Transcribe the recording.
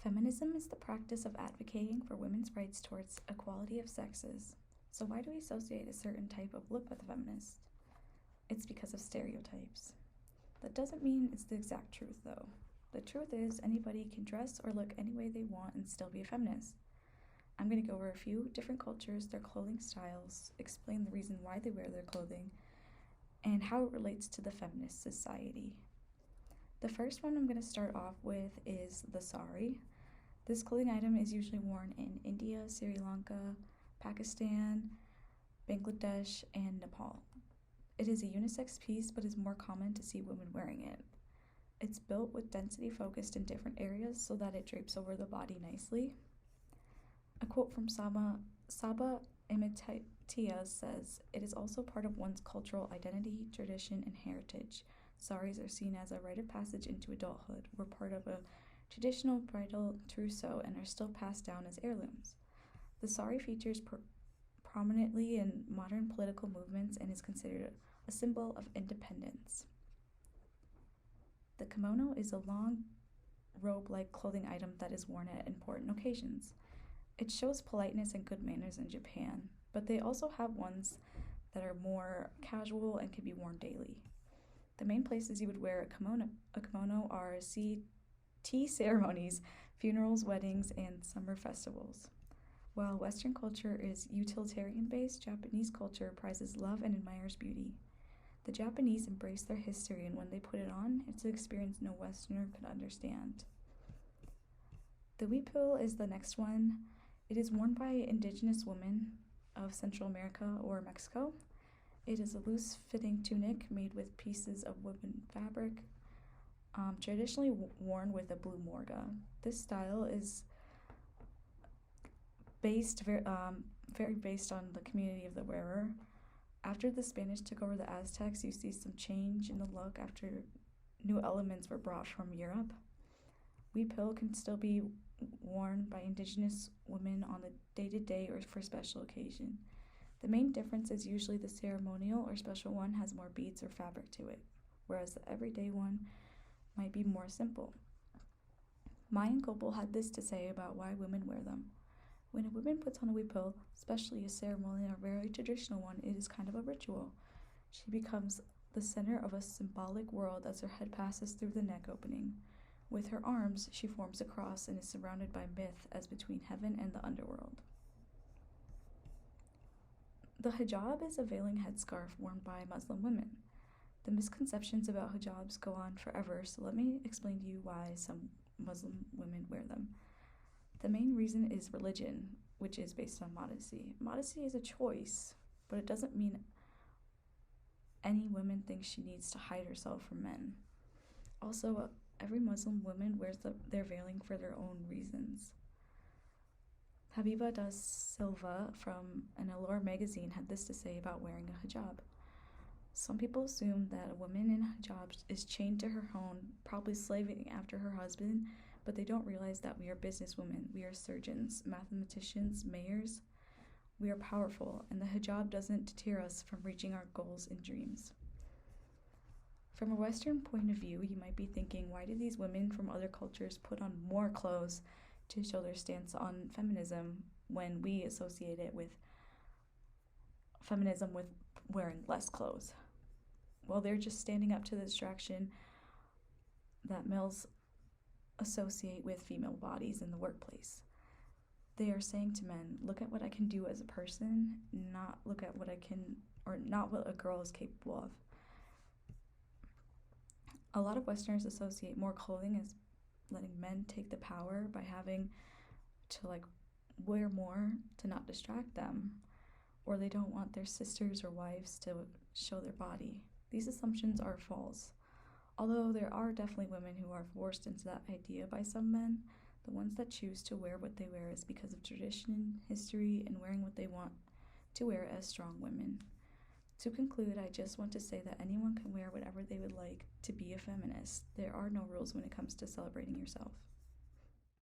Feminism is the practice of advocating for women's rights towards equality of sexes. So, why do we associate a certain type of look with a feminist? It's because of stereotypes. That doesn't mean it's the exact truth, though. The truth is, anybody can dress or look any way they want and still be a feminist. I'm going to go over a few different cultures, their clothing styles, explain the reason why they wear their clothing, and how it relates to the feminist society. The first one I'm going to start off with is the sari. This clothing item is usually worn in India, Sri Lanka, Pakistan, Bangladesh, and Nepal. It is a unisex piece, but is more common to see women wearing it. It's built with density focused in different areas so that it drapes over the body nicely. A quote from Saba Imitiaz says, "It is also part of one's cultural identity, tradition, and heritage. Saris are seen as a rite of passage into adulthood. We're part of a traditional bridal trousseau and are still passed down as heirlooms." The sari features prominently in modern political movements and is considered a symbol of independence. The kimono is a long robe-like clothing item that is worn at important occasions. It shows politeness and good manners in Japan, but they also have ones that are more casual and can be worn daily. The main places you would wear a kimono are tea ceremonies, funerals, weddings, and summer festivals. While Western culture is utilitarian-based, Japanese culture prizes love and admires beauty. The Japanese embrace their history, and when they put it on, it's an experience no Westerner could understand. The huipil is the next one. It is worn by indigenous women of Central America or Mexico. It is a loose-fitting tunic made with pieces of woven fabric, traditionally worn with a blue morga. This style is very based on the community of the wearer. After the Spanish took over the Aztecs, you see some change in the look after new elements were brought from Europe. Huipil can still be worn by indigenous women on the day-to-day or for special occasion. The main difference is usually the ceremonial or special one has more beads or fabric to it, whereas the everyday one might be more simple. Mayan Gopal had this to say about why women wear them. When a woman puts on a huipil, especially a ceremonial or very traditional one, it is kind of a ritual. She becomes the center of a symbolic world as her head passes through the neck opening. With her arms, she forms a cross and is surrounded by myth as between heaven and the underworld. The hijab is a veiling headscarf worn by Muslim women. The misconceptions about hijabs go on forever, so let me explain to you why some Muslim women wear them. The main reason is religion, which is based on modesty. Modesty is a choice, but it doesn't mean any woman thinks she needs to hide herself from men. Also, every Muslim woman wears their veiling for their own reasons. Habiba da Silva from an Allure magazine had this to say about wearing a hijab. Some people assume that a woman in a hijab is chained to her home, probably slaving after her husband, but they don't realize that we are businesswomen, we are surgeons, mathematicians, mayors. We are powerful, and the hijab doesn't deter us from reaching our goals and dreams. From a Western point of view, you might be thinking, why do these women from other cultures put on more clothes to show their stance on feminism when we associate it with feminism with wearing less clothes? Well, they're just standing up to the distraction that males associate with female bodies in the workplace. They are saying to men, look at what I can do as a person, not look at what I can, or not what a girl is capable of. A lot of Westerners associate more clothing as letting men take the power by having to wear more to not distract them, or they don't want their sisters or wives to show their body. These assumptions are false. Although there are definitely women who are forced into that idea by some men, the ones that choose to wear what they wear is because of tradition, history, and wearing what they want to wear as strong women. To conclude, I just want to say that anyone can wear whatever they would like to be a feminist. There are no rules when it comes to celebrating yourself.